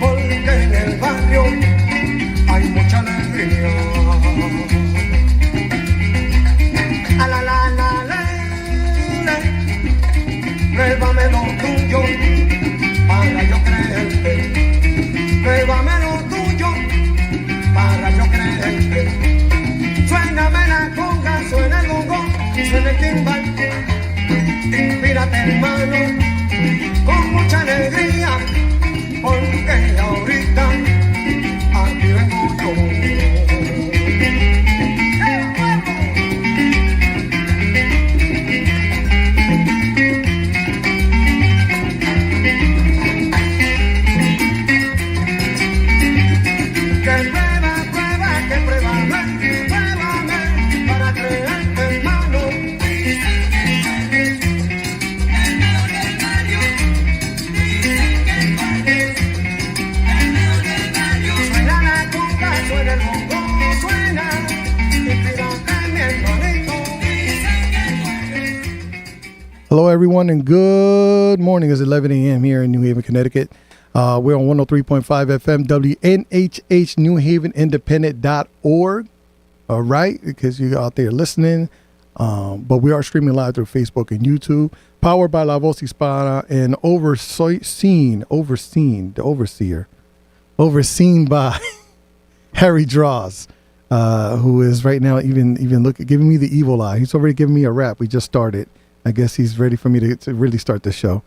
porque en el barrio hay mucha alegría. A la, pruébame lo tuyo para yo creerte. Pruébame lo tuyo para yo creerte. Suéname la conga, suena el bongo, suena el timbal. Inspírate, hermano, con mucha alegría, porque ahorita aquí vengo yo. Hello, everyone, and good morning. It's 11 a.m. here in New Haven, Connecticut. We're on 103.5 FM, WNHH, NewHavenIndependent.org. All right, because you're out there listening. But we are streaming live through Facebook and YouTube, powered by La Voz Hispana and overseen by Harry Draws, who is right now even giving me the evil eye. He's already giving me a rap. We just started. I guess he's ready for me to really start the show.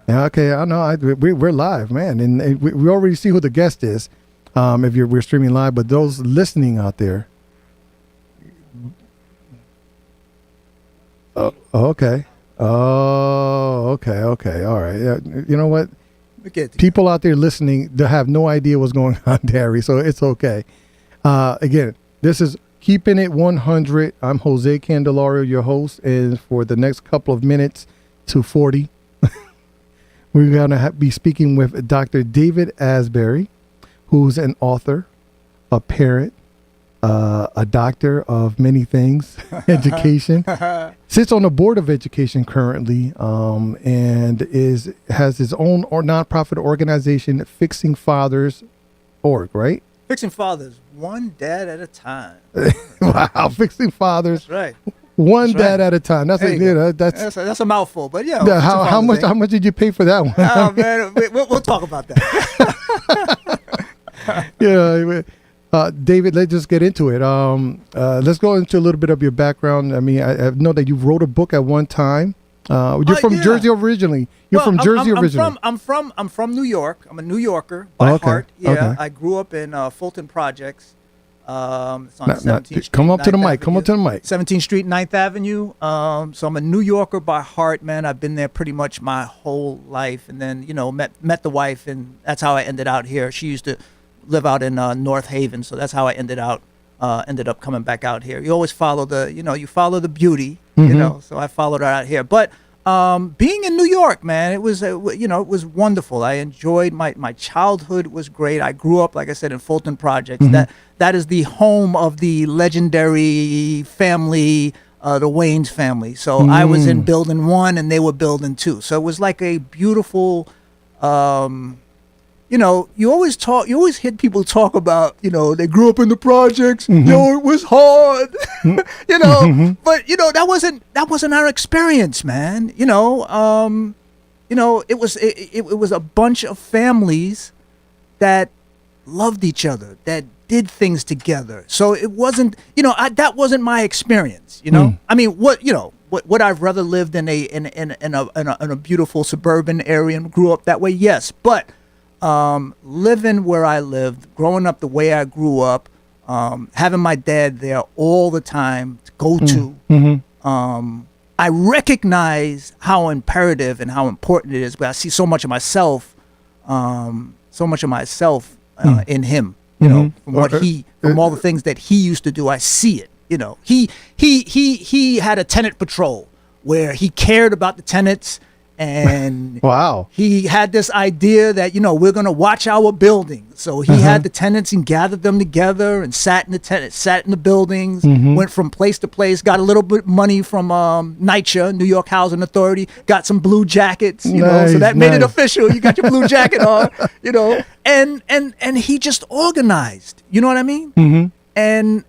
Yeah, okay, I know. We're live, man, and we already see who the guest is. If we're streaming live, but those listening out there. Okay. Okay. All right. You know what? People out there listening, they have no idea what's going on, Harry. So it's okay. Again, this is Keeping It 100. I'm Jose Candelario, your host, and for the next couple of minutes to 40, we're going to be speaking with Dr. David Asbery, who's an author, a parent, a doctor of many things, education, sits on the board of education currently, and has his own nonprofit organization, Fixing Fathers org, right? Fixing Fathers, one dad at a time. Wow, Fixing Fathers. That's right. One dad at a time. That's a mouthful, but yeah. How much did you pay for that one? Oh man, we'll talk about that. Yeah, David, let's just get into it. Let's go into a little bit of your background. I mean, I know that you wrote a book at one time. You're from Jersey originally. I'm from New York. I'm a New Yorker by heart. Yeah, okay. I grew up in Fulton Projects. It's on 17th Street. Come up to the mic. 17th Street, 9th Avenue. So I'm a New Yorker by heart, man. I've been there pretty much my whole life, and then met the wife, and that's how I ended out here. She used to live out in North Haven, so that's how I ended up coming back out here. You always follow the beauty, so I followed her out here. But being in New York, man, it was wonderful. I enjoyed my childhood was great. I grew up, like I said, in Fulton Projects. That is the home of the legendary family, the Waynes family. So I was in building 1 and they were building 2. So it was like a beautiful you always hear people talk about, they grew up in the projects, it was hard, but, that wasn't our experience, man. It was a bunch of families that loved each other, that did things together. So it wasn't, that wasn't my experience, I mean, would I've rather lived in a beautiful suburban area and grew up that way? Yes. But living where I lived, growing up the way I grew up, having my dad there all the time to go to, I recognize how imperative and how important it is. But I see so much of myself in him. From all the things that he used to do, I see it. He had a tenant patrol where he cared about the tenants And Wow. he had this idea that, we're going to watch our buildings. So he had the tenants and gathered them together and sat in the buildings, went from place to place, got a little bit of money from NYCHA, New York Housing Authority, got some blue jackets, so that made it official. You got your blue jacket on, and he just organized, you know what I mean? Mm-hmm. And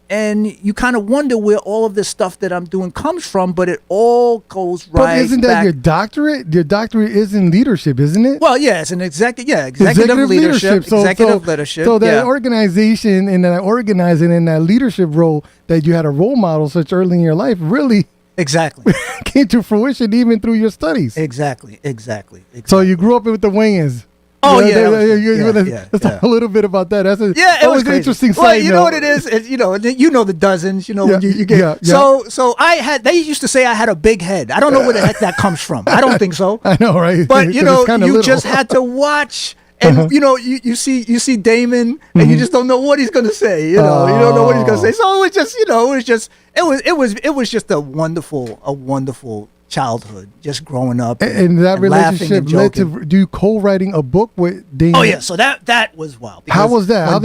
you kind of wonder where all of this stuff that I'm doing comes from, but it all goes right. But isn't that back. your doctorate? Your doctorate is in leadership, isn't it? Well, yeah, it's an executive leadership. Executive leadership. So that organization and that organizing and that leadership role that you had a role model such early in your life really exactly came to fruition even through your studies. Exactly. So you grew up with the Wayans. Oh, Let's talk a little bit about that. That was an interesting side Well, you know note. what it is? The dozens, when you get. Yeah. So they used to say I had a big head. I don't know where the heck that comes from. I don't think so. I know, right? But, you just had to watch. And, you see Damon and you just don't know what he's going to say. You don't know what he's going to say. So it was just a wonderful childhood, just growing up and that relationship led to you co-writing a book with Damon. Oh yeah, so that was wild. How was that?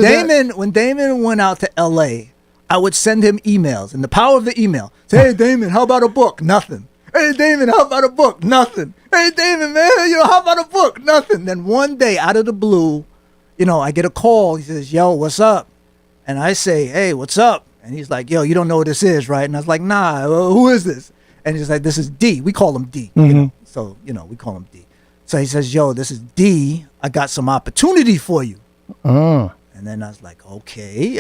When Damon went out to LA, I would send him emails, and the power of the email. Say, hey Damon, how about a book? Nothing. Hey Damon, how about a book? Nothing. Hey Damon, man, how about a book? Nothing. Then one day, out of the blue, I get a call. He says, yo, what's up? And I say, hey, what's up? And he's like, yo, you don't know what this is, right? And I was like, nah, who is this? And he's like, this is D. We call him D. So, we call him D. So he says, yo, this is D. I got some opportunity for you. And then I was like, okay,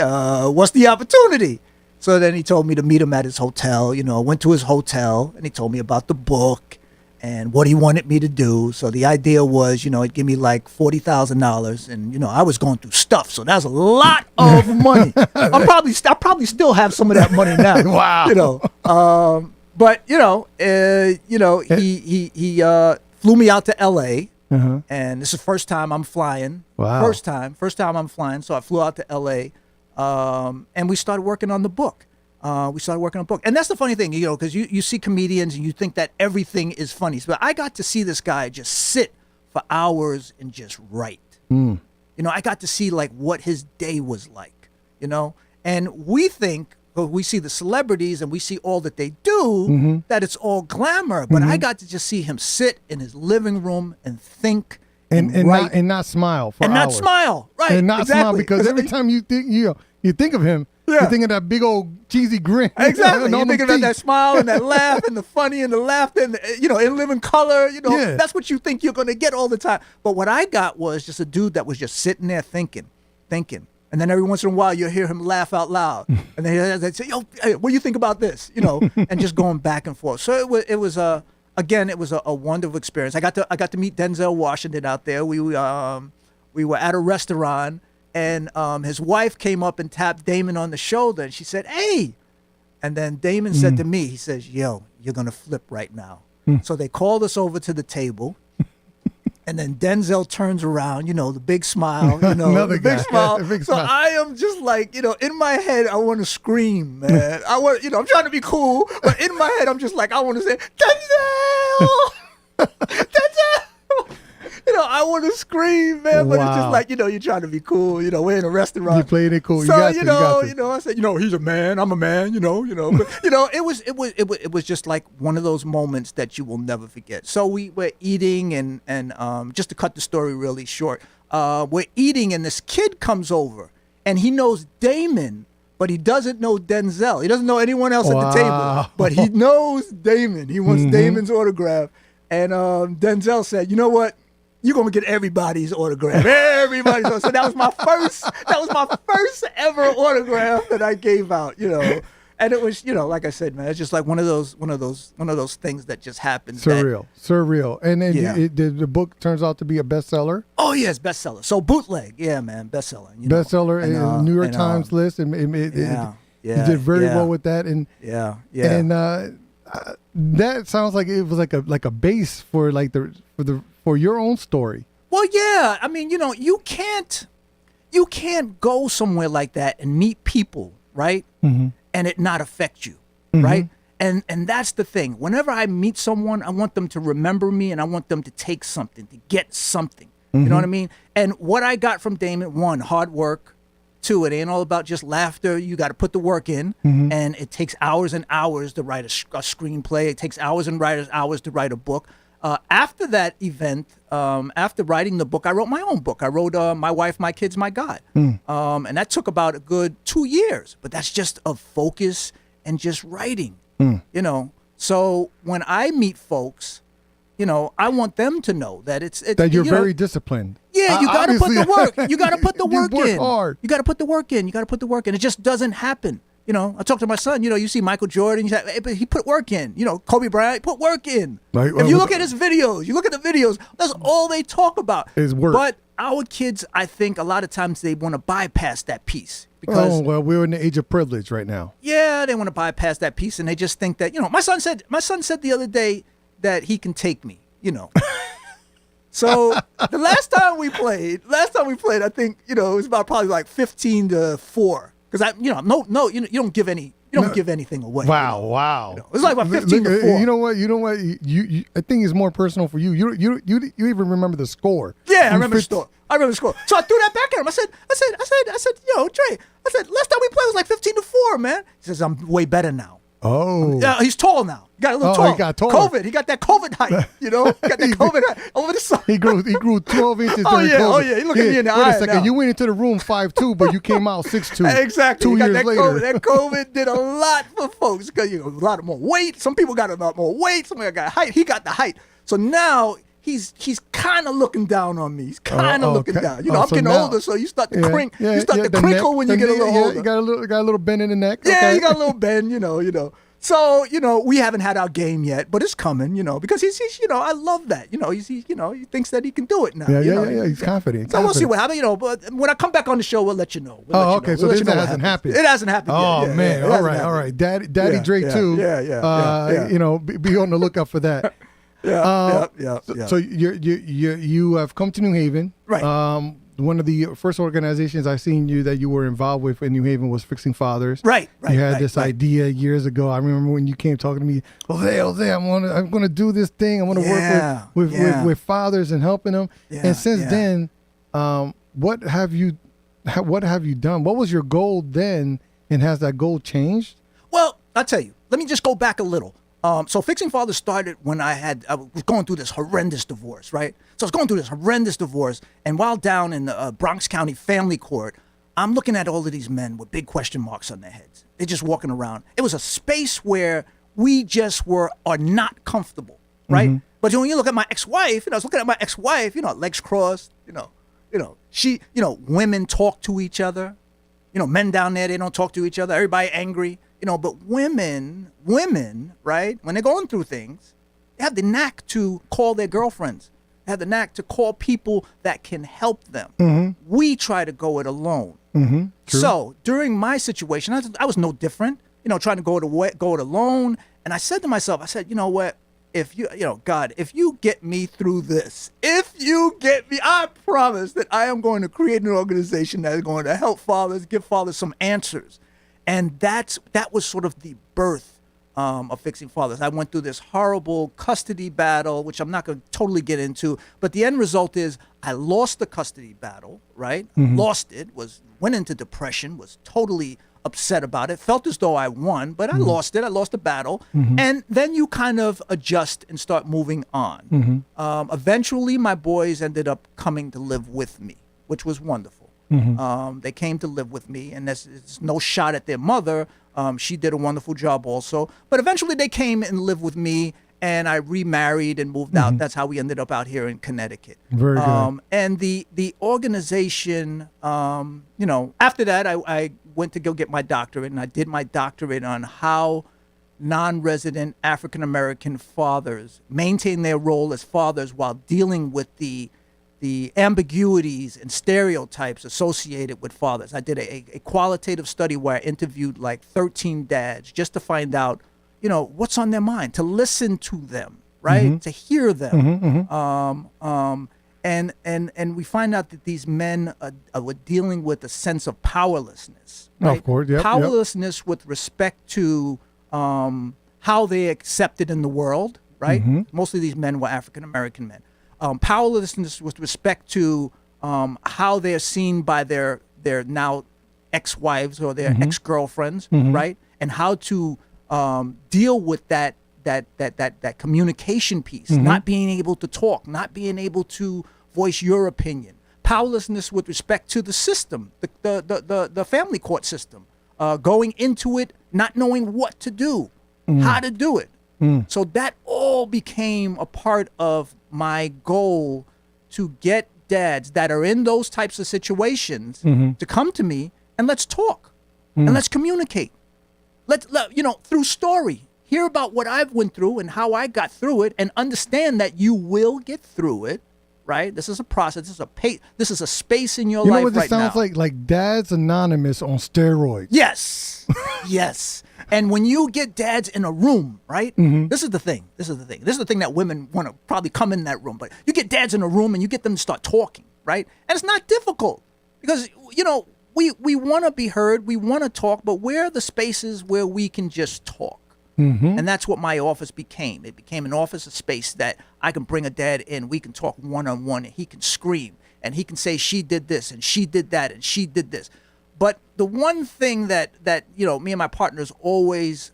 what's the opportunity? So then he told me to meet him at his hotel. I went to his hotel and he told me about the book and what he wanted me to do. So the idea was, he'd give me like $40,000 and, I was going through stuff. So that's a lot of money. I probably still have some of that money now. Wow. But he flew me out to L.A. And this is the first time I'm flying. Wow. First time I'm flying. So I flew out to L.A. And we started working on the book. And that's the funny thing, because you see comedians and you think that everything is funny. So I got to see this guy just sit for hours and just write. I got to see like what his day was like. And we think. But we see the celebrities and we see all that they do, that it's all glamour. But I got to just see him sit in his living room and think and write. Not smile for and hours. not smile, right? And not exactly. smile because every time you think you think of him, you're thinking of that big old cheesy grin. Exactly. You're thinking about that smile and that laugh and the funny and the laughter and in living color. That's what you think you're going to get all the time. But what I got was just a dude that was just sitting there thinking. And then every once in a while, you'll hear him laugh out loud. And they'd say, yo, hey, what do you think about this? And just going back and forth. So it was a wonderful experience. I got to meet Denzel Washington out there. We were at a restaurant, and his wife came up and tapped Damon on the shoulder, and she said, hey. And then Damon said to me, he says, yo, you're going to flip right now. So they called us over to the table. And then Denzel turns around, the big smile, Another big smile. Big so smile. I am just like, in my head, I want to scream, man. I'm trying to be cool, but in my head, I'm just like, I want to say, Denzel! Denzel! I want to scream, man, but it's just like, you're trying to be cool. We're in a restaurant. You playing it cool. So, you got to. I said, he's a man, I'm a man, But, it was just like one of those moments that you will never forget. So we were eating and just to cut the story really short, we're eating and this kid comes over and he knows Damon, but he doesn't know Denzel. He doesn't know anyone else at the table, but he knows Damon. He wants Damon's autograph. And Denzel said, you know what? You're gonna get everybody's autograph. Everybody. So that was my first ever autograph that I gave out, And it was, like I said, man, it's just like one of those things that just happens. Surreal. And then the book turns out to be a bestseller. Oh yes, bestseller. So bootleg, yeah, man, bestseller. Bestseller and New York Times list, and you did very well with that. And and that sounds like it was like a base for for your own story. Well, yeah. I mean, you can't go somewhere like that and meet people, right? And it not affect you, right? And that's the thing. Whenever I meet someone, I want them to remember me, and I want them to take something, to get something. You know what I mean? And what I got from Damon, one, hard work. Two, it ain't all about just laughter. You got to put the work in, and it takes hours and hours to write a screenplay. It takes hours and hours to write a book. After that event, after writing the book, I wrote my own book. I wrote My Wife, My Kids, My God. And that took about a good 2 years. But that's just a focus and just writing, you know. So when I meet folks, you know, I want them to know that it's that you're very disciplined. Yeah, you got to put the work. You got to put the work work in. Hard. You got to put the work in. You got to put the work in. It just doesn't happen. You know, I talk to my son. You know, you see Michael Jordan, but he put work in. You know, Kobe Bryant put work in. Like, if you look at his videos, you look at the videos. That's all they talk about. Is work. But our kids, I think, a lot of times they want to bypass that piece because. Oh well, we're in the age of privilege right now. Yeah, they want to bypass that piece, and they just think that, you know. My son said the other day that he can take me. You know. So the last time we played, I think, you know, it was about probably like 15-4. Because you don't give anything away. Wow, you know? wow. You know, it was like about 15-4. You know what? You I think it's more personal for you. You even remember the score. Yeah, I remember the score. So I threw that back at him. I said, yo, Dre, last time we played was like 15-4, man. He says, I'm way better now. Oh. Yeah, he's tall now. He got a little tall. He got taller. COVID. He got that COVID height. You know, he got that COVID height over the side. He grew 12 inches Oh during yeah, COVID. oh yeah. He look at me in the eye. Wait a second. Now. You went into the room 5'2", but you came out 6'2". Exactly. 2 He got years that later. COVID. That COVID did a lot for folks because, you know, a lot more weight. Some people got a lot more weight. Some people got height. He got the height. So now he's kind of looking down on me. He's kind of looking down. You know, I'm getting older, so you start to crinkle. You start to crinkle when you get a little older. You got a little bend in the neck. Yeah, Okay. you got a little bend. You know. So, you know, we haven't had our game yet, but it's coming, you know, because he's you know, I love that. You know, he thinks that he can do it now. Yeah. He's confident. So we'll see what happens, you know, but when I come back on the show, we'll let you know. Okay. So this hasn't happened. It hasn't happened yet. Oh, Yeah, man. yeah, All right. Daddy Drake, too. Yeah. You know, be on the lookout for that. Yeah. So you have come to New Haven. Right. One of the first organizations I seen that you were involved with in New Haven was Fixing Fathers. Right. You had this idea years ago. I remember when you came talking to me, Jose, I'm gonna do this thing. I'm gonna work with fathers and helping them. And since then, what have you done? What was your goal then, and has that goal changed? Well, I'll tell you. Let me just go back a little. So Fixing Fathers started when I was going through this horrendous divorce, right? So I was going through this horrendous divorce, and while down in the Bronx County Family Court, I'm looking at all of these men with big question marks on their heads. They're just walking around. It was a space where we just are not comfortable, right? Mm-hmm. But when you look at my ex-wife, I was looking at my ex-wife, legs crossed, she, women talk to each other, men down there, they don't talk to each other. Everybody angry. But women, right, when they're going through things, they have the knack to call their girlfriends. They have the knack to call people that can help them. Mm-hmm. We try to go it alone. Mm-hmm. So during my situation, I was no different, trying to go it alone. And I said to myself, you know what? If God, if you get me through this, I promise that I am going to create an organization that is going to help fathers, give fathers some answers. And that was sort of the birth of Fixing Fathers. I went through this horrible custody battle, which I'm not going to totally get into. But the end result is I lost the custody battle, right? Mm-hmm. Lost it, went into depression, was totally upset about it, felt as though I won, but I lost it. I lost the battle. Mm-hmm. And then you kind of adjust and start moving on. Mm-hmm. Eventually, my boys ended up coming to live with me, which was wonderful. Mm-hmm. They came to live with me, and there's no shot at their mother. She did a wonderful job also. But eventually they came and lived with me, and I remarried and moved out. That's how we ended up out here in Connecticut. Very good. And the organization, after that, I went to go get my doctorate, and I did my doctorate on how non-resident African-American fathers maintain their role as fathers while dealing with the ambiguities and stereotypes associated with fathers. I did a qualitative study where I interviewed like 13 dads just to find out, what's on their mind, to listen to them, right? To hear them. And we find out that these men were dealing with a sense of powerlessness, right? Of course, yep. Powerlessness with respect to how they accepted in the world, right? Most of these men were African American men. Powerlessness with respect to how they're seen by their now ex-wives or their ex-girlfriends, right? And how to deal with that communication piece, not being able to talk, not being able to voice your opinion. Powerlessness with respect to the system, the family court system, going into it, not knowing what to do, how to do it. So that all became a part of my goal to get dads that are in those types of situations to come to me and let's talk and let's communicate. Let through story, hear about what I've went through and how I got through it, and understand that you will get through it. Right? This is a process. This is a space in your life right now. You know what this sounds like? Like Dads Anonymous on steroids. Yes. Yes. And when you get dads in a room, right? This is the thing. This is the thing that women want to probably come in that room. But you get dads in a room and you get them to start talking, right? And it's not difficult because, we want to be heard. We want to talk. But where are the spaces where we can just talk? And that's what my office became. It became an office, a space that I can bring a dad in. We can talk one-on-one, and he can scream, and he can say, she did this, and she did that, and she did this. But the one thing that me and my partners always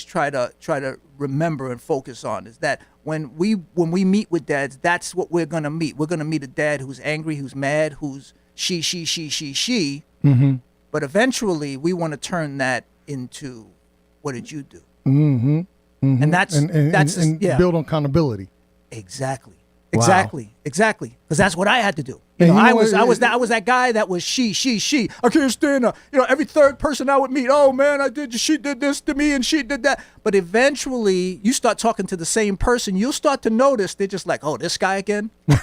try to remember and focus on is that when we meet with dads, that's what we're going to meet. We're going to meet a dad who's angry, who's mad, who's she. But eventually, we want to turn that into, what did you do? And that's build on accountability. Exactly. Wow. Exactly. Because that's what I had to do. I was that guy that was she. I can't stand every third person I would meet. Oh man, she did this to me and she did that. But eventually, you start talking to the same person, you'll start to notice they're just like, oh, this guy again. this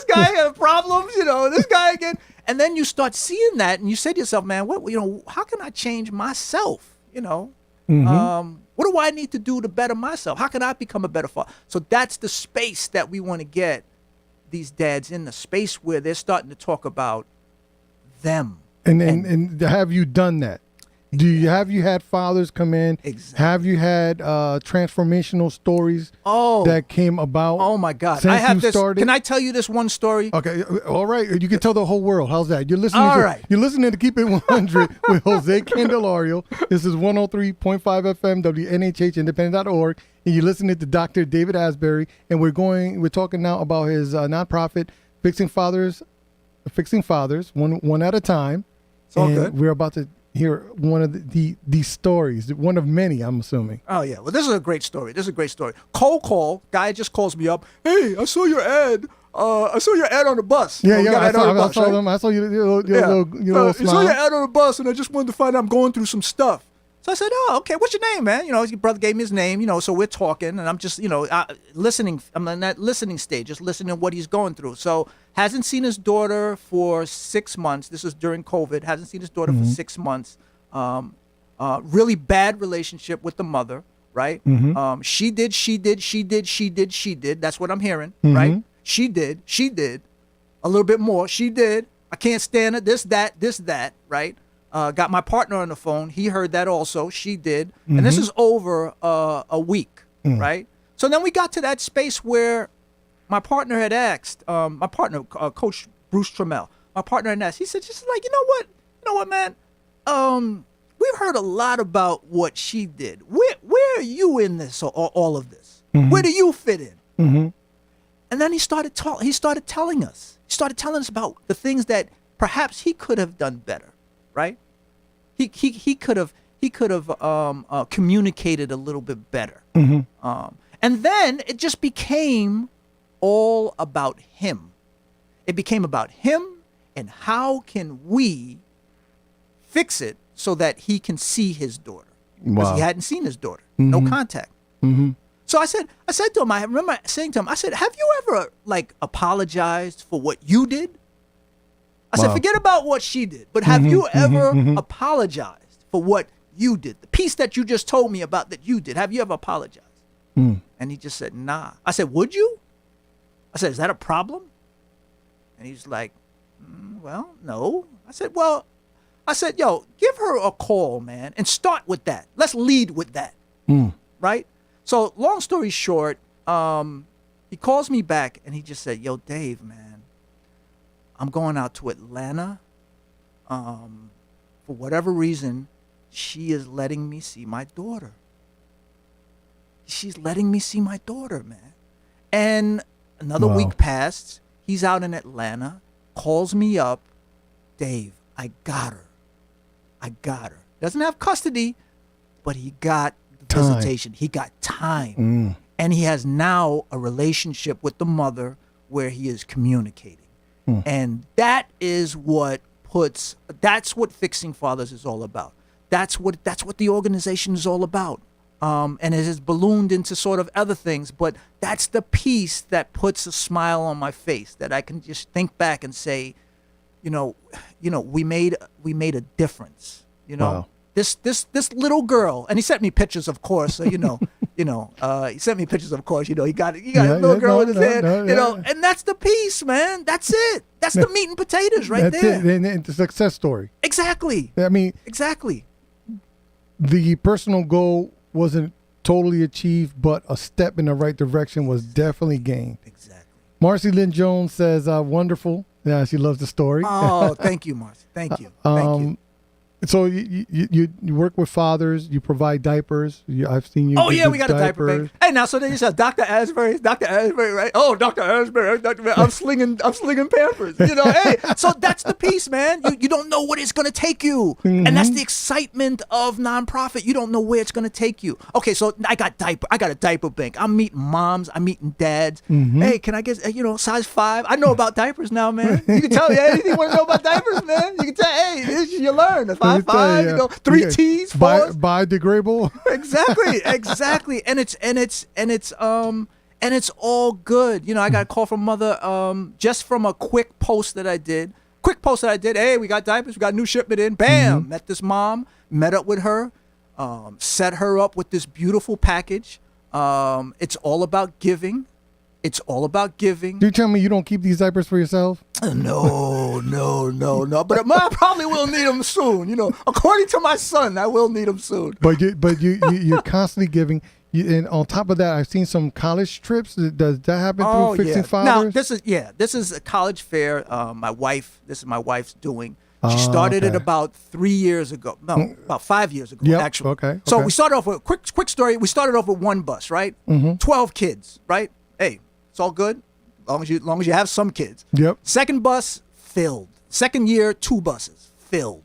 guy got problems. This guy again. And then you start seeing that, and you say to yourself, man, how can I change myself? What do I need to do to better myself? How can I become a better father? So that's the space that we want to get these dads in, the space where they're starting to talk about them. And have you done that? Have you had fathers come in? Exactly. Have you had transformational stories that came about? Oh my God! Since I have you this. started? Can I tell you this one story? Okay, all right. You can tell the whole world. How's that? You're listening. You're listening to Keep It 100 with Jose Candelario. This is 103.5 FM WNHH Independent.org, and you're listening to Dr. David Asbery, and we're talking now about his nonprofit, Fixing Fathers, one at a time. It's all good. We're about to hear one of these stories, one of many, I'm assuming. Oh yeah, well this is a great story. Cold call, guy just calls me up. Hey, I saw your ad. I saw your ad on the bus. I saw your little smile. I saw your ad on the bus, and I just wanted to find out I'm going through some stuff. So I said, oh, okay, what's your name, man? His brother gave me his name, so we're talking, and I'm just, listening. I'm in that listening stage, just listening to what he's going through. So hasn't seen his daughter for 6 months. This was during COVID. Hasn't seen his daughter for 6 months. Really bad relationship with the mother, right? She did. That's what I'm hearing, right? She did. A little bit more. She did. I can't stand it. This, that, right? Got my partner on the phone. He heard that also. She did. And this is over a week, right? So then we got to that space where my partner had asked, Coach Bruce Trammell, my partner had asked, he said, just like, you know what, man? We've heard a lot about what she did. Where are you in this, or all of this? Where do you fit in? And then he started telling us about the things that perhaps he could have done better, right? He could have communicated a little bit better. And then it just became all about him. It became about him and how can we fix it so that he can see his daughter. Because he hadn't seen his daughter. No contact. So I said to him, I remember saying to him, I said, have you ever apologized for what you did? I said, forget about what she did, but have you ever apologized for what you did? The piece that you just told me about that you did, have you ever apologized? And he just said, nah. I said, would you? I said, is that a problem? And he's like, well, no. I said, well, I said, yo, give her a call, man, and start with that. Let's lead with that, right? So long story short, he calls me back, and he just said, yo, Dave, man, I'm going out to Atlanta. For whatever reason, she is letting me see my daughter. She's letting me see my daughter, man. And another week passed. He's out in Atlanta, calls me up. Dave, I got her. Doesn't have custody, but he got the visitation. He got time. And he has now a relationship with the mother where he is communicating. And that's what Fixing Fathers is all about. That's what the organization is all about. And it has ballooned into sort of other things, but that's the piece that puts a smile on my face, that I can just think back and say, we made a difference. This little girl, and he sent me pictures, of course. So he sent me pictures, of course. He got a little girl in his head, and that's the piece, man. That's it. That's the meat and potatoes right there. And the success story. Exactly. I mean, exactly. The personal goal wasn't totally achieved, but a step in the right direction was definitely gained. Exactly. Marcy Lynn Jones says, wonderful. Yeah, she loves the story. Oh, thank you, Marcy. Thank you. Thank you. So you work with fathers, you provide diapers. I've seen you. Oh yeah, we got diapers. A diaper bank. Hey, now so then you said Dr. Asbery, right? Oh, Dr. Asbery, I'm slinging Pampers. Hey, so that's the piece, man. You don't know what it's gonna take you, and that's the excitement of nonprofit. You don't know where it's gonna take you. Okay, so I got a diaper bank. I'm meeting moms. I'm meeting dads. Hey, can I get size 5? I know about diapers now, man. You can tell me anything you want to know about diapers, man. You can tell. Hey, you learn. 5, 3 T's, 4s. Biodegradable. Exactly. And it's all good. I got a call from mother just from a quick post that I did. Hey, we got diapers. We got a new shipment in. Bam. Met this mom. Met up with her. Set her up with this beautiful package. It's all about giving. You tell me you don't keep these diapers for yourself? No. But I probably will need them soon. According to my son, I will need them soon. But you're constantly giving. And on top of that, I've seen some college trips. Does that happen through Fixing Fathers? Now, this is a college fair. My wife's doing. She started it about 3 years ago. No, about 5 years ago, actually. Okay. So we started off with quick story. We started off with one bus, right? 12 kids, right? Hey, it's all good, long as you have some kids. Yep. Second bus filled. Second year, 2 buses filled.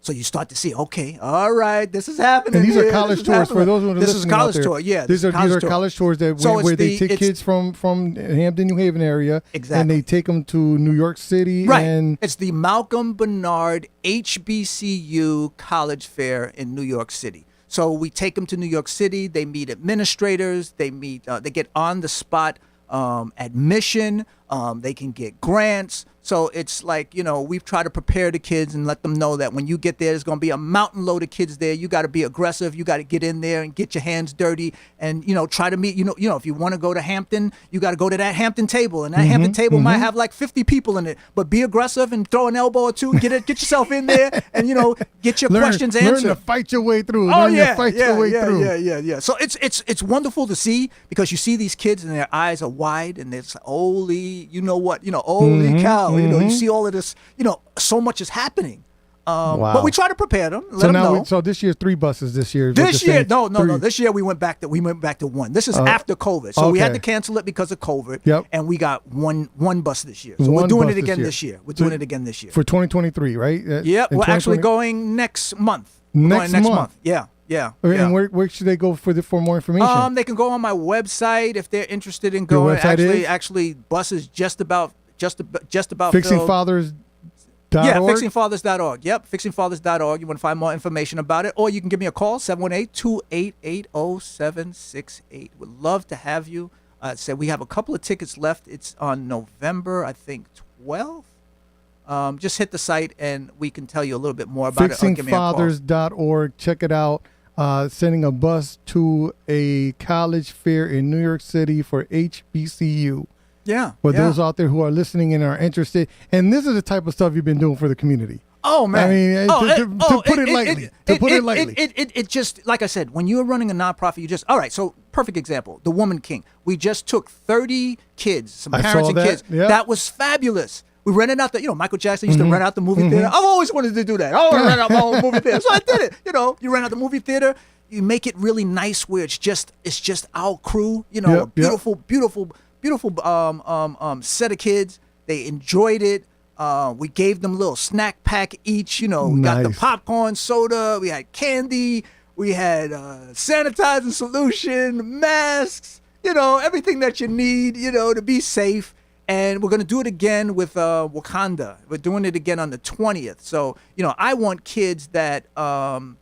So you start to see, okay, all right, this is happening. And these are college tours for those who are listening. This is college tour, yeah. These are college tours where they take kids from Hampton, New Haven area, and they take them to New York City. Right. And it's the Malcolm Bernard HBCU College Fair in New York City. So we take them to New York City. They meet administrators. They get on the spot admission. They can get grants. So it's like, we've tried to prepare the kids and let them know that when you get there, there's going to be a mountain load of kids there. You got to be aggressive. You got to get in there and get your hands dirty and, try to meet, if you want to go to Hampton, you got to go to that Hampton table. And that Hampton table might have like 50 people in it. But be aggressive and throw an elbow or two, get yourself in there and, get your questions answered. Learn to fight your way through. Yeah. So it's wonderful to see because you see these kids and their eyes are wide and it's holy, holy cow. You see all of this, so much is happening. But we try to prepare them. Let them know. So this year, 3 buses this year. This year, no. This year we went back to 1. This is after COVID. So we had to cancel it because of COVID. Yep. And we got one bus this year. So we're doing it again this year. We're doing it again this year. For 2023, right? Yeah, we're actually going next month. Next month. Yeah. And where should they go for more information? They can go on my website if they're interested in going. Actually, buses just about Fixing Fathers. Yeah, fixingfathers.org. Yep, fixingfathers.org. You want to find more information about it, or you can give me a call, 718-288-0768. Would love to have you. We have a couple of tickets left. It's on November, I think, 12th. Just hit the site, and we can tell you a little bit more about it. Fixingfathers.org. Check it out. Sending a bus to a college fair in New York City for HBCU. Yeah. For those out there who are listening and are interested. And this is the type of stuff you've been doing for the community. Oh man! I mean, to put it lightly. It just, like I said, when you're running a nonprofit, you just, all right. So perfect example, the Woman King. We just took 30 kids, some parents and kids. Yep. That was fabulous. We rented out Michael Jackson used to rent out the movie theater. I've always wanted to do that. I want to rent out my own movie theater, so I did it. You rent out the movie theater. You make it really nice where it's just our crew. A beautiful set of kids. They enjoyed it. We gave them a little snack pack each. We got the popcorn, soda. We had candy. We had sanitizing solution, masks. Everything that you need. To be safe. And we're going to do it again with Wakanda. We're doing it again on the 20th. So, I want kids that might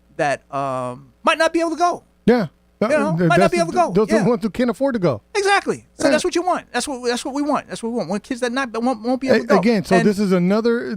not be able to go. Yeah. Might not be able to go. Those are the ones who can't afford to go. Exactly. So that's what you want. That's what we want. That's what we want. Want kids that won't be able to go. Again, so this is another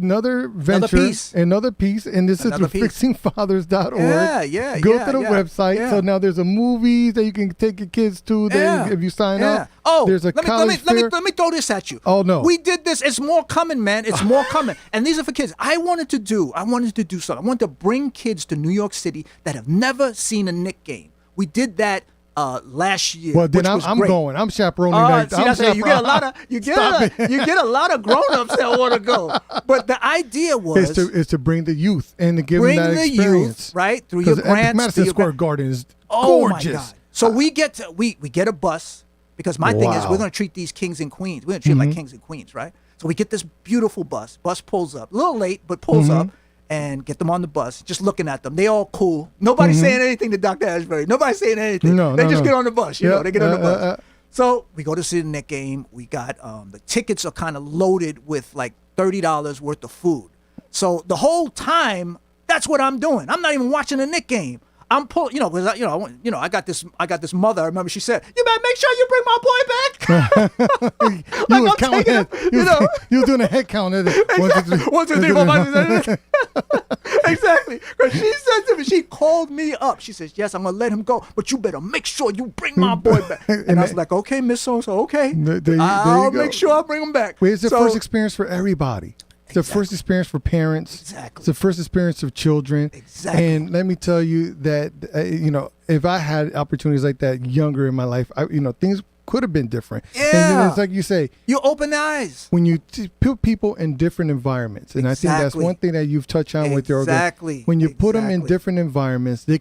venture, another piece, and this is fixingfathers.org. Yeah. Go to the website. Yeah. So now there's a movie that you can take your kids to. If you sign up. Oh, there's a college fair. Let me throw this at you. Oh no, we did this. It's more coming, man. It's more coming. And these are for kids. I wanted to do something. I wanted to bring kids to New York City that have never seen a Knicks game. We did that last year. Well, then I'm going. I'm chaperoning that. You get a lot of grown-ups that want to go. But the idea was is to bring the youth and to give them that experience, youth, right? Through your grants. Madison Square Garden is gorgeous. Oh my God! So we get a bus because my thing is we're going to treat these kings and queens. We're going to treat them like kings and queens, right? So we get this beautiful bus. Bus pulls up, a little late, but pulls up. And get them on the bus, just looking at them. They all cool. Nobody's saying anything to Dr. Asbery. Nobody's saying anything. They just get on the bus. They get on the bus. So we go to see the Knicks game. We got the tickets are kind of loaded with like $30 worth of food. So the whole time, that's what I'm doing. I'm not even watching the Knicks game. I'm pulling, because I got this mother. I remember she said, "You better make sure you bring my boy back." You was counting head. You was doing a head count. 1, 2, 3. 1, 2, 3, 4, 5, 6, 7. Exactly. Because she said to me, she called me up. She says, "Yes, I'm gonna let him go, but you better make sure you bring my boy back." And I was like, "Okay, Miss So-so, okay, I'll make sure I bring him back." It's the first experience for everybody. It's the first experience for parents. Exactly. It's the first experience of children. Exactly. And let me tell you that, if I had opportunities like that younger in my life, things could have been different. Yeah. And it's like you say. You open the eyes. When you put people in different environments, and I think that's one thing that you've touched on with your organization. When you put them in different environments, they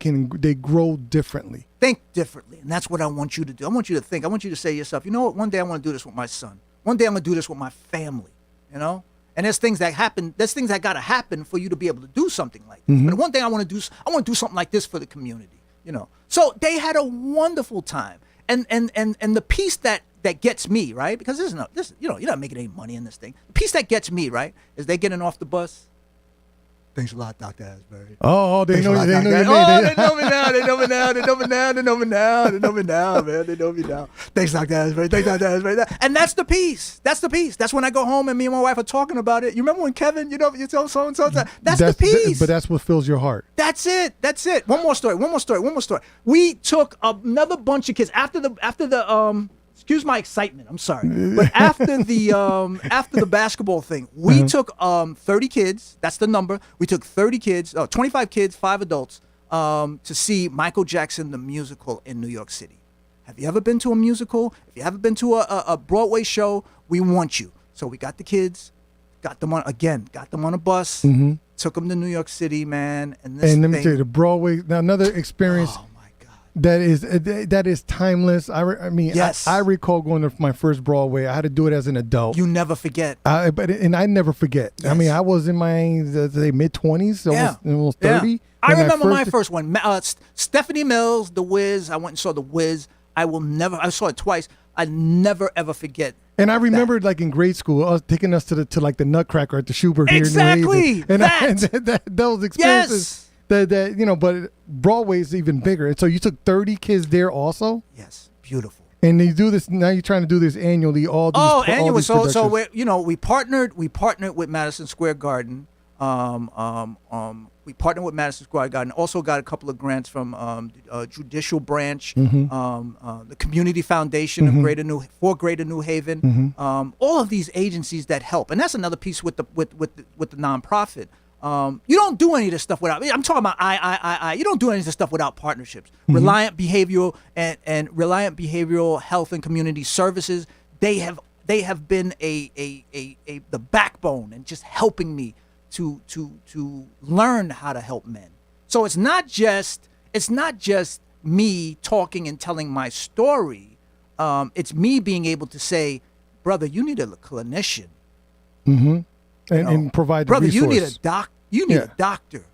grow differently. Think differently. And that's what I want you to do. I want you to think. I want you to say to yourself, you know what? One day I want to do this with my son. One day I'm going to do this with my family, And there's things that happen. There's things that got to happen for you to be able to do something like this. But one thing I want to do something like this for the community, So they had a wonderful time, and the piece that gets me, right? Because you're not making any money in this thing. The piece that gets me, right, is they getting off the bus. Thanks a lot, Dr. Asbery. Oh, they know your name. Oh, they know me now. They know me now. They know me now. They know me now. They know me now, man. They know me now. Thanks, Dr. Asbery. Thanks, Dr. Asbery. And that's the piece. That's the piece. That's when I go home and me and my wife are talking about it. You remember when Kevin, you tell so-and-so? That's the piece. But that's what fills your heart. That's it. One more story. We took another bunch of kids after the excuse my excitement. I'm sorry, but after the basketball thing, we took 30 kids. That's the number. We took 30 kids, 25 kids, 5 adults, to see Michael Jackson the musical in New York City. Have you ever been to a musical? If you haven't been to a Broadway show, we want you. So we got the kids, got them on a bus, took them to New York City, man. And let me tell you, the Broadway, now another experience. Oh, that is timeless. I recall going to my first Broadway. I had to do it as an adult. You never forget. I never forget. Yes. I mean, I was in my mid-20s, almost 30. Yeah. I remember my first one. Stephanie Mills, The Wiz. I went and saw The Wiz. I saw it twice. I never ever forget. And I remember, like in grade school, I was taking us to the Nutcracker at the Schubert here in New Haven. And those experiences. Yes. But Broadway's even bigger. And so you took 30 kids there also? Yes, beautiful. And you do this now. You're trying to do this annually. Annually. So we partnered with Madison Square Garden. We partnered with Madison Square Garden. Also got a couple of grants from Judicial Branch, the Community Foundation of Greater New Haven. All of these agencies that help, and that's another piece with the nonprofit. You don't do any of this stuff without. I'm talking about I. You don't do any of this stuff without partnerships. Reliant Behavioral and Reliant Behavioral Health and Community Services. They have been the backbone and just helping me to learn how to help men. So it's not just me talking and telling my story. It's me being able to say, brother, you need a clinician. Mm-hmm. And provide the brother, resource. you need a doc. You need a doctor.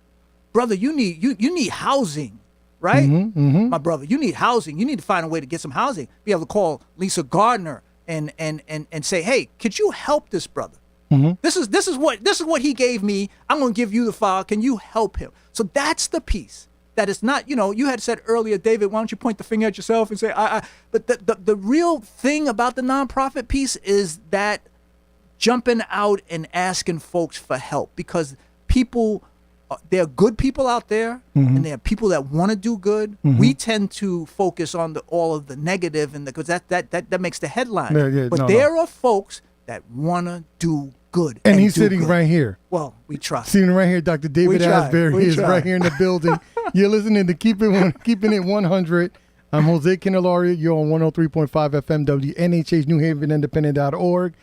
Brother, you need housing, right? My brother, you need housing. You need to find a way to get some housing. Be able to call Lisa Gardner and say, hey, could you help this brother? This is what he gave me. I'm going to give you the file. Can you help him? So that's the piece. That it's not, you had said earlier, David, why don't you point the finger at yourself and say, but the real thing about the nonprofit piece is that jumping out and asking folks for help, because people, there are good people out there, and there are people that want to do good. We tend to focus on all of the negative, and because that makes the headline. There are folks that want to do good. And he's sitting right here. Well, we trust. Sitting right here, Dr. David Asbery is right here in the building. You're listening to Keeping It 100. I'm Jose Candelario. You're on 103.5 FM, WNHH, New Haven Independent.org.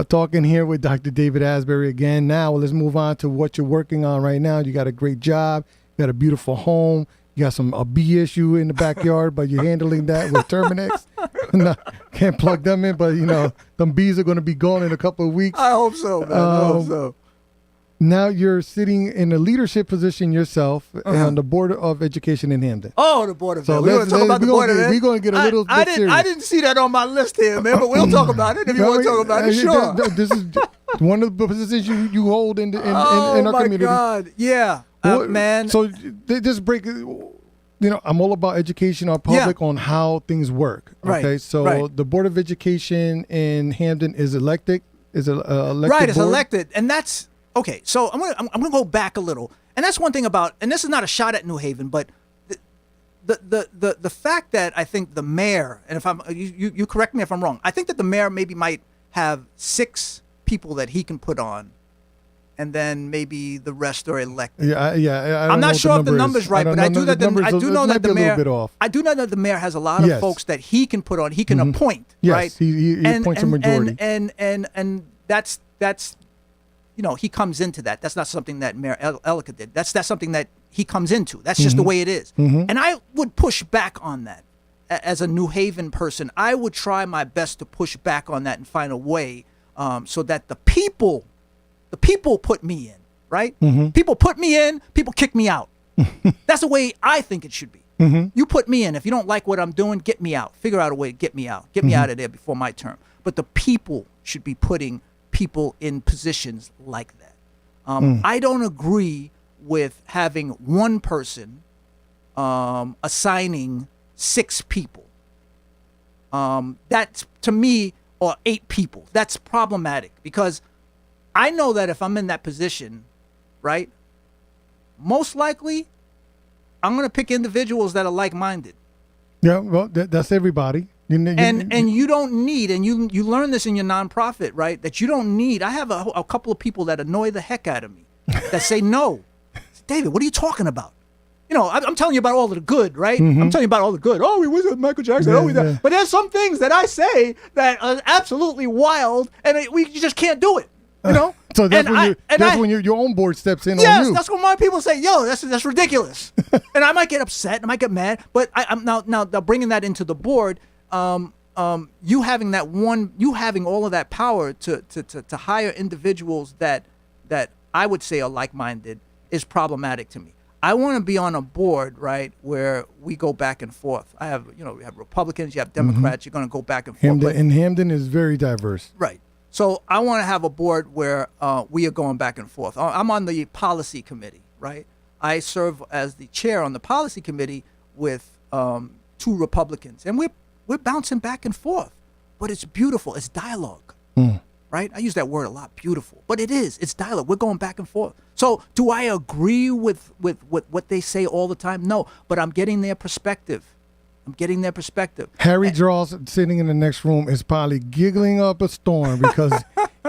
Talking here with Dr. David Asbery again. Now, let's move on to what you're working on right now. You got a great job. You got a beautiful home. You got a bee issue in the backyard, but you're handling that with Terminex. Can't plug them in, but, them bees are going to be gone in a couple of weeks. I hope so, man. I hope so. Now you're sitting in a leadership position yourself on the Board of Education in Hamden. Oh, the Board of So We're going to talk about the Board of Ed. We're going to get a little bit serious. I didn't see that on my list here, man, but we'll talk about it if you want to talk about it, sure. This is one of the positions you hold in our community. Oh, my God. Yeah, man. So just break it. I'm all about education our public on how things work. Okay, so the Board of Education in Hamden is elected. Is it elected? Right, it's elected, and that's okay. So I'm gonna go back a little, and that's one thing about, and this is not a shot at New Haven, but the fact that I think the mayor, and if you correct me if I'm wrong, I think that the mayor maybe might have 6 people that he can put on, and then maybe the rest are elected. I'm not sure if the number's right, but I do know that the mayor. I do know that the mayor has a lot of folks that he can put on. He can appoint. Yes, right? He appoints a majority. And that's he comes into that. That's not something that Mayor Ellicott did. That's something that he comes into. That's just the way it is. And I would push back on that as a New Haven person. I would try my best to push back on that and find a way so that the people put me in, right? People put me in, people kick me out. That's the way I think it should be. You put me in. If you don't like what I'm doing, get me out. Figure out a way to get me out. Get me out of there before my term. But the people should be putting people in positions like that. I don't agree with having one person assigning 6 people. That's, to me, or 8 people. That's problematic, because I know that if I'm in that position, right, most likely I'm going to pick individuals that are like-minded. Yeah, well, that's everybody. And you don't need, and you learn this in your nonprofit, right, that you don't need. I have a couple of people that annoy the heck out of me that say no. David, what are you talking about? I'm telling you about all of the good, right? I'm telling you about all the good. Oh, we was with Michael Jackson. But there's some things that I say that are absolutely wild, and you just can't do it. So that's when your own board steps in on you. Yes, that's when my people say, "Yo, that's ridiculous," and I might get upset, I might get mad. But I'm now bringing that into the board. You having all of that power to hire individuals that I would say are like-minded is problematic to me. I want to be on a board, right, where we go back and forth. We have Republicans, you have Democrats. You're going to go back and forth. Hamden is very diverse. Right. So I want to have a board where we are going back and forth. I'm on the policy committee, right? I serve as the chair on the policy committee with 2 Republicans, and we're bouncing back and forth. But it's beautiful. It's dialogue, right? I use that word a lot, beautiful. But it's dialogue. We're going back and forth. So do I agree with what they say all the time? No, but I'm getting their perspective. Harry Draws, sitting in the next room, is probably giggling up a storm because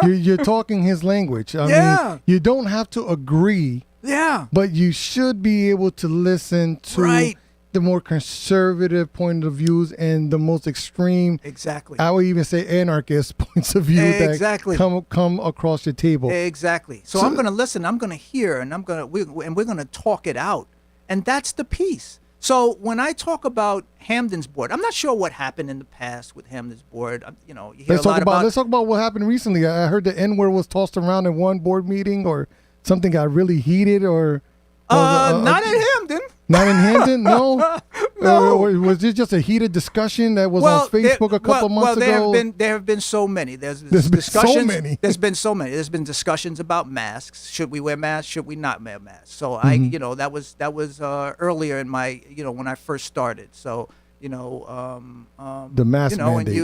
You're talking his language. I mean, you don't have to agree. Yeah. But you should be able to listen to the more conservative point of views and the most extreme. Exactly. I would even say anarchist points of view that come across your table. Exactly. So I'm going to listen. I'm going to hear, and we're going to talk it out, and that's the piece. So when I talk about Hamden's board, I'm not sure what happened in the past with Hamden's board. You hear let's talk about what happened recently. I heard the N-word was tossed around in one board meeting, or something got really heated, or not in Hamden. Not in Hamden, no. No. Or was it just a heated discussion that was on Facebook a couple months ago? There have been so many. There's been so many. There's been so many. There's been discussions about masks. Should we wear masks? Should we not wear masks? So that was earlier in my, when I first started. So the mask mandate.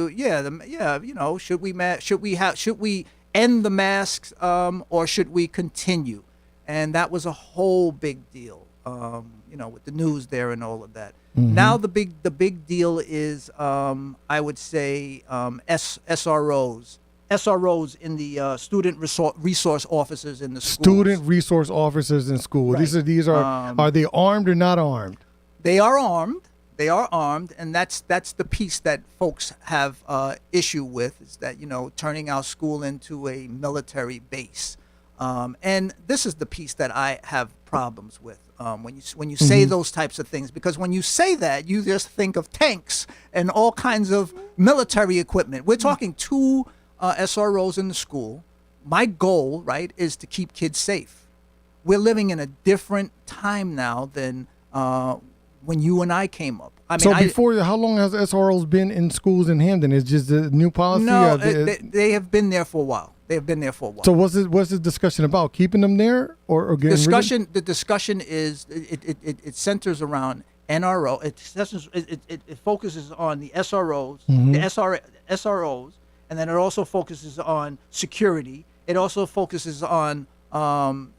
Should we end the masks or should we continue? And that was a whole big deal. With the news there and all of that. Mm-hmm. Now the big deal is, I would say, SROs in the student resource officers in the schools. Student resource officers in school. Right. These are they armed or not armed? They are armed. They are armed, and that's the piece that folks have issue with, is that turning our school into a military base. And this is the piece that I have problems with when you say those types of things, because when you say that, you just think of tanks and all kinds of military equipment. We're talking 2 SROs in the school. My goal, right, is to keep kids safe. We're living in a different time now than when you and I came up. I mean, how long has SROs been in schools in Hamden? Is just a new policy? No, they have been there for a while. They have been there for a while. So what's the discussion about? Keeping them there or getting rid of? The discussion is it centers around NRO. It focuses on the SROs, the SROs, and then it also focuses on security. It also focuses on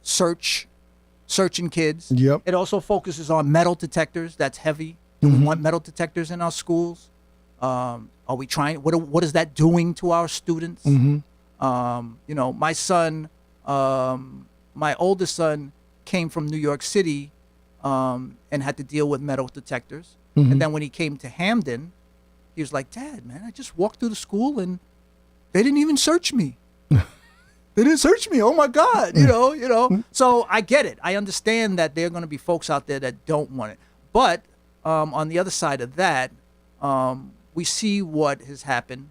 searching kids. Yep. It also focuses on metal detectors. That's heavy. Do we want metal detectors in our schools? Are we trying? What is that doing to our students? Mm-hmm. My son, my oldest son came from New York City and had to deal with metal detectors. Mm-hmm. And then when he came to Hamden, he was like, "Dad, man, I just walked through the school and they didn't even search me. They didn't search me. Oh my God, So I get it. I understand that there are going to be folks out there that don't want it. But on the other side of that, we see what has happened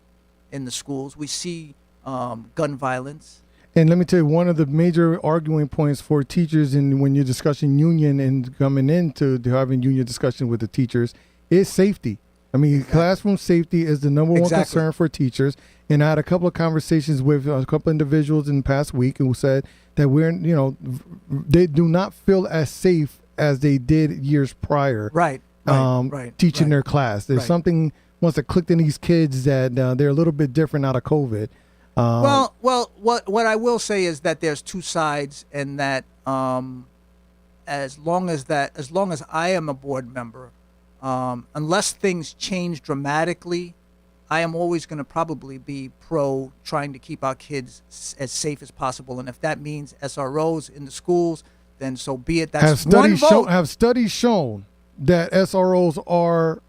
in the schools. We see gun violence. And let me tell you, one of the major arguing points for teachers when you're discussing union and coming into having union discussion with the teachers is safety. I mean, classroom safety is the number one concern for teachers. And I had a couple of conversations with a couple of individuals in the past week who said that they do not feel as safe as they did years prior. Right. Teaching their class. There's something once it clicked in these kids that they're a little bit different out of COVID. What I will say is that there's 2 sides, and that as long as I am a board member, unless things change dramatically, I am always going to probably be pro trying to keep our kids as safe as possible. And if that means SROs in the schools, then so be it. That's have studies shown that SROs are,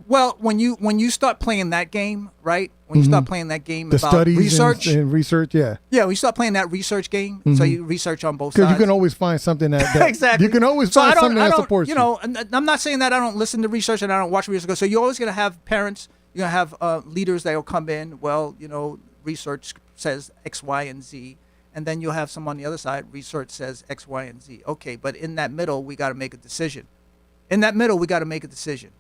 Well, when you start playing that game, right? When you start playing that game about studies research, and research, yeah, when you start playing that research game, so you research on both sides. Because you can always find something that exactly. You can always find something that supports you. I'm not saying that I don't listen to research and I don't watch research. So you're always going to have parents. You're going to have leaders that will come in. Well, research says X, Y, and Z. And then you'll have some on the other side. Research says X, Y, and Z. Okay, but in that middle, we got to make a decision.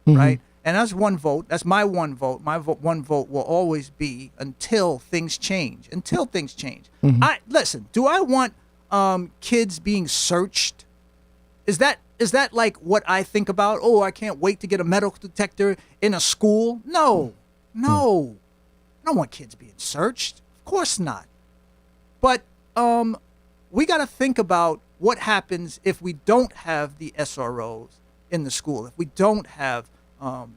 Right? And that's one vote. That's my one vote. My one vote will always be until things change. Listen, do I want kids being searched? Is that like what I think about? Oh, I can't wait to get a metal detector in a school. No. I don't want kids being searched. Of course not. But we got to think about what happens if we don't have the SROs in the school, if we don't have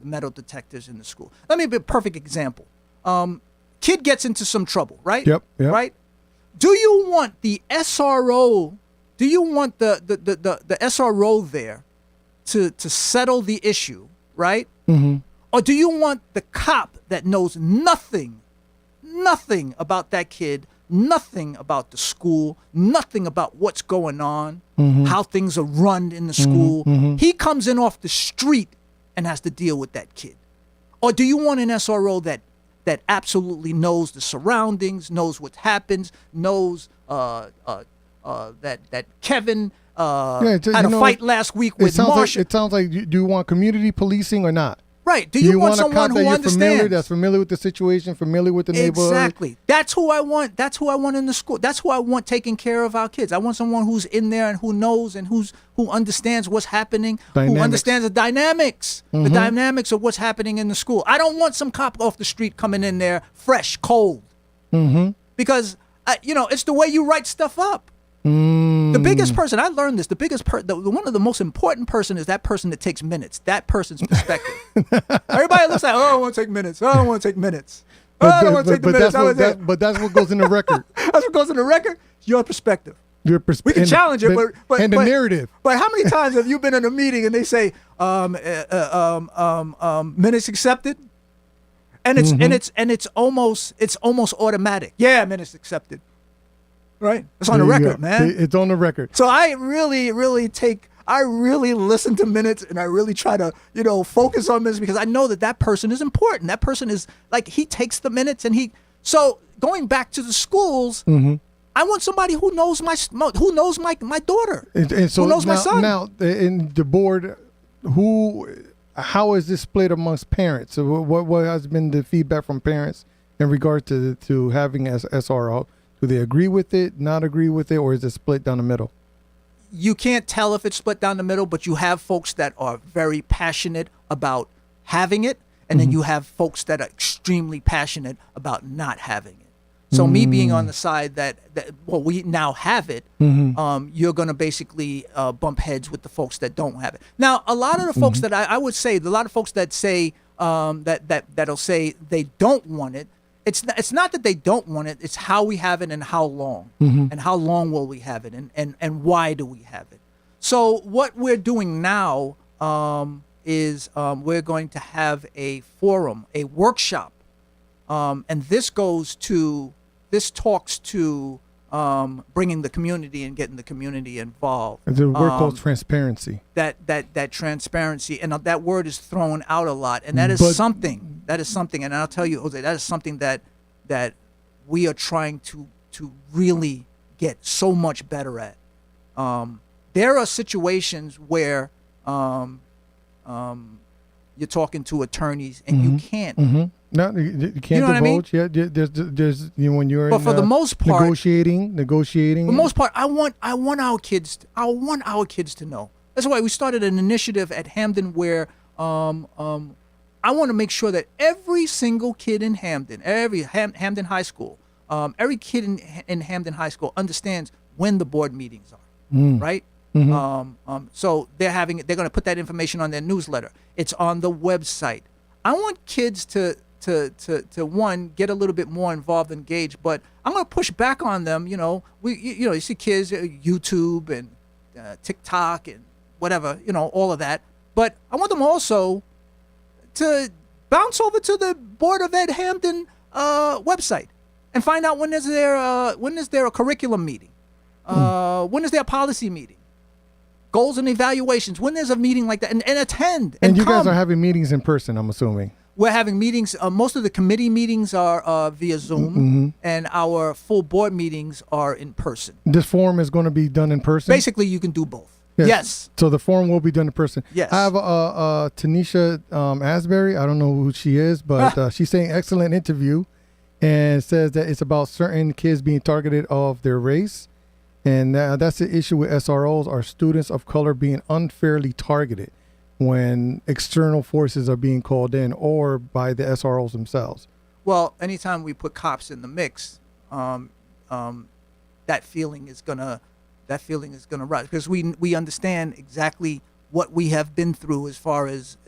metal detectors in the school. Let me give a perfect example. kid gets into some trouble, right? Yep. Right? Do you want the SRO? Do you want the SRO there to settle the issue, right? Mm-hmm. Or do you want the cop that knows nothing about that kid, nothing about the school, nothing about what's going on, how things are run in the school? He comes in off the street and has to deal with that kid. Or do you want an SRO that absolutely knows the surroundings, knows what happens, knows that Kevin had a fight last week with Marshall? It sounds like do you want community policing or not? Right. Do you want someone who understands? That's familiar with the situation, familiar with the neighborhood? Exactly. That's who I want. That's who I want in the school. That's who I want taking care of our kids. I want someone who's in there and who knows and who understands what's happening, who understands the dynamics of what's happening in the school. I don't want some cop off the street coming in there fresh, cold. Because it's the way you write stuff up. The biggest person, I learned this, one of the most important person is that person that takes minutes, that person's perspective. Everybody looks like, oh, I want to take minutes. Oh, I want to take minutes. Oh, I don't want to take the minutes. But that's what goes in the record. That's what goes in the record? Your perspective. We can challenge it, but the narrative. But how many times have you been in a meeting and they say, minutes accepted? And it's almost automatic. Yeah, minutes accepted. Right, it's on the record, man. It's on the record. So I really listen to minutes, and I really try to, focus on minutes because I know that person is important. That person is like he takes the minutes, and So going back to the schools, I want somebody who knows my daughter, and so who knows my son. Now, in the board, how is this split amongst parents? So what has been the feedback from parents in regard to having SRO? Do they agree with it, not agree with it, or is it split down the middle? You can't tell if it's split down the middle, but you have folks that are very passionate about having it, and then you have folks that are extremely passionate about not having it. So me being on the side that we now have it, you're going to basically bump heads with the folks that don't have it. Now, a lot of the folks that I would say, a lot of folks that say that'll say they don't want it, it's not that they don't want it, it's how we have it and how long. And how long will we have it and why do we have it. So what we're doing now is we're going to have a forum, a workshop. And this talks to bringing the community and getting the community involved. It's a word called transparency. That transparency, and that word is thrown out a lot, and that is something. That is something, and I'll tell you, Jose, that is something that we are trying to really get so much better at. There are situations where you're talking to attorneys and you can't. No, you can't divulge. I mean? Yeah, there's when you're but for the most part, negotiating. For the most part, I want our kids to know. That's why we started an initiative at Hamden where I want to make sure that every single kid in Hamden, Hamden High School, every kid in Hamden High School understands when the board meetings are, right? So they're going to put that information on their newsletter. It's on the website. I want kids to one, get a little bit more involved, engaged, but I'm going to push back on them. You see kids, YouTube and TikTok and whatever, all of that. But I want them also to bounce over to the Board of Ed Hamden website and find out when is there a curriculum meeting, when is there a policy meeting, goals and evaluations, when there's a meeting like that, and attend. And you guys are having meetings in person, I'm assuming. We're having meetings. Most of the committee meetings are via Zoom, and our full board meetings are in person. This forum is going to be done in person? Basically, you can do both. Yes. So the forum will be done in person. Yes. I have Tanisha Asbery. I don't know who she is, but she's saying excellent interview and says that it's about certain kids being targeted of their race. And that's the issue with SROs, are students of color being unfairly targeted when external forces are being called in or by the SROs themselves. Well, anytime we put cops in the mix, that feeling is gonna rise, because we understand exactly what we have been through. As far as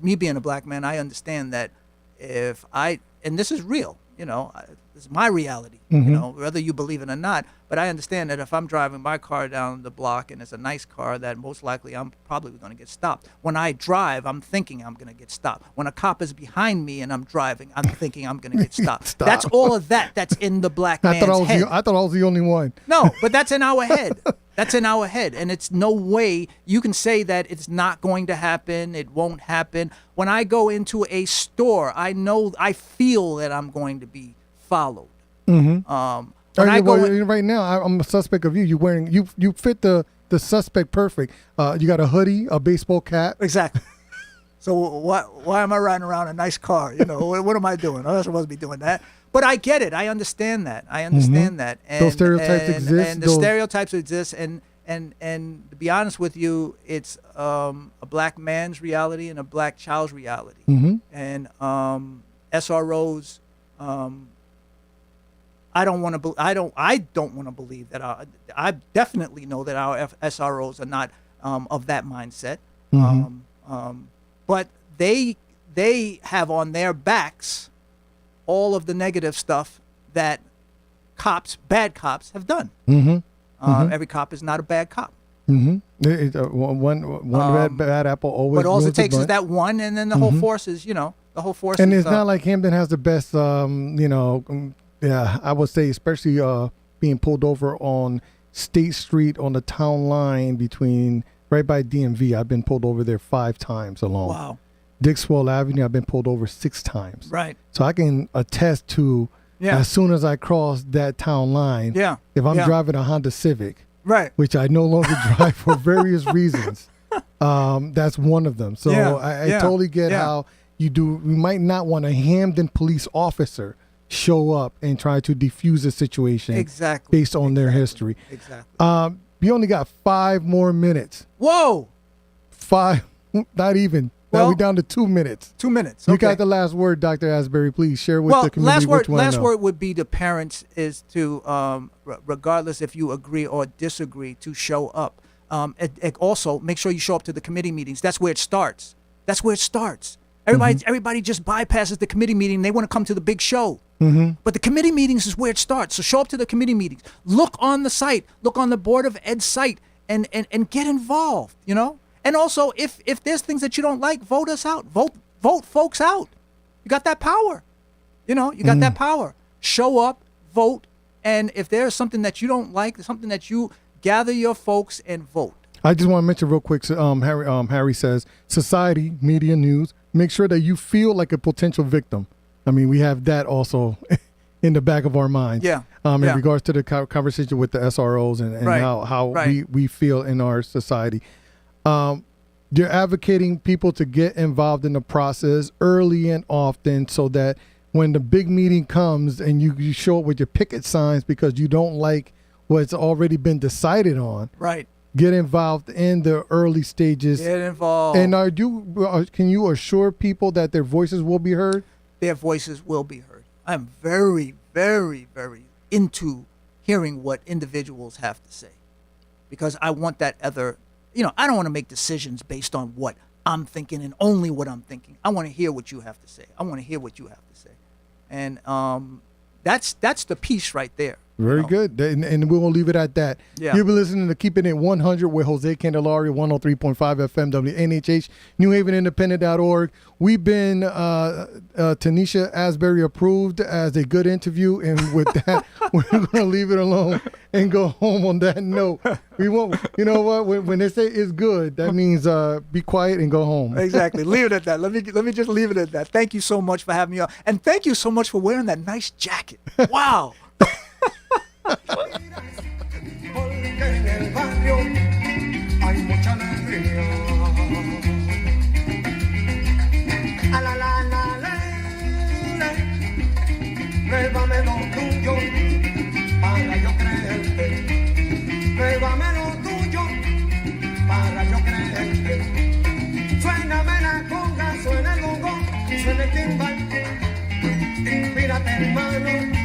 me being a black man, I understand that and this is real, this is my reality, whether you believe it or not. But I understand that if I'm driving my car down the block and it's a nice car, that most likely I'm probably going to get stopped. When I drive, I'm thinking I'm going to get stopped. When a cop is behind me and I'm driving, I'm thinking I'm going to get stopped. That's all of that's in the black man's head. I thought I was the only one. No, but that's in our head. That's in our head. And it's no way you can say that it's not going to happen. It won't happen. When I go into a store, I feel that I'm going to be followed. Right now, I'm a suspect of you. You're wearing, you fit the suspect perfect. You got a hoodie, a baseball cap. Exactly. So why am I riding around a nice car? What am I doing? I'm not supposed to be doing that. But I get it. I understand that. that. And, those stereotypes exist. And the stereotypes exist. And to be honest with you, it's a black man's reality and a black child's reality. And SROs. I don't want to believe that. I definitely know that our SROs are not of that mindset. But they have on their backs all of the negative stuff that bad cops have done. Every cop is not a bad cop. One bad apple always. But all it takes is that one, and then the whole force is, the whole force. And it's not like Hampton has the best, I would say, especially being pulled over on State Street on the town line between right by DMV. I've been pulled over there 5 times alone. Wow. Dixwell Avenue, I've been pulled over 6 times. Right. So I can attest to as soon as I cross that town line, if I'm driving a Honda Civic, right, which I no longer drive for various reasons, that's one of them. So I totally get how you might not want a Hamden police officer show up and try to defuse a situation based on their history. Exactly. You only got 5 more minutes. Whoa. 5, not even. Now we're down to 2 minutes. 2 minutes. You got the last word, Dr. Asbery. Please share with the community. Last word would be to parents is to, regardless if you agree or disagree, to show up. Also, make sure you show up to the committee meetings. That's where it starts. Everybody just bypasses the committee meeting. They want to come to the big show. But the committee meetings is where it starts. So show up to the committee meetings. Look on the site. Look on the Board of Ed site and get involved, And also, if there's things that you don't like, vote us out. Vote folks out. You got that power. You got that power. Show up, vote, and if there's something that you don't like, something that you gather your folks and vote. I just want to mention real quick. Harry says, society, media, news, make sure that you feel like a potential victim. I mean, we have that also in the back of our minds. In regards to the conversation with the SROs and how we feel in our society. You're advocating people to get involved in the process early and often so that when the big meeting comes and you show up with your picket signs because you don't like what's already been decided on. Right. Get involved in the early stages. Get involved. And can you assure people that their voices will be heard? Their voices will be heard. I'm very, very, very into hearing what individuals have to say because I want that other... I don't want to make decisions based on what I'm thinking and only what I'm thinking. I want to hear what you have to say. And that's the piece right there. Very good. And we'll leave it at that. Yeah. You've been listening to Keeping It 100 with Jose Candelario, 103.5 FM, WNHH, NewHavenIndependent.org. We've been Tanisha Asbery approved as a good interview. And with that, we're going to leave it alone and go home on that note. We won't, you know what? When they say it's good, that means be quiet and go home. Exactly. Leave it at that. Let me just leave it at that. Thank you so much for having me on. And thank you so much for wearing that nice jacket. Wow. Porque en el barrio hay mucha alegría. A la la la la, pruébame lo tuyo para yo creerte. Pruébame lo tuyo para yo creerte. Suéname la conga, suena el bongo, suena el timbal. Inspírate, hermano.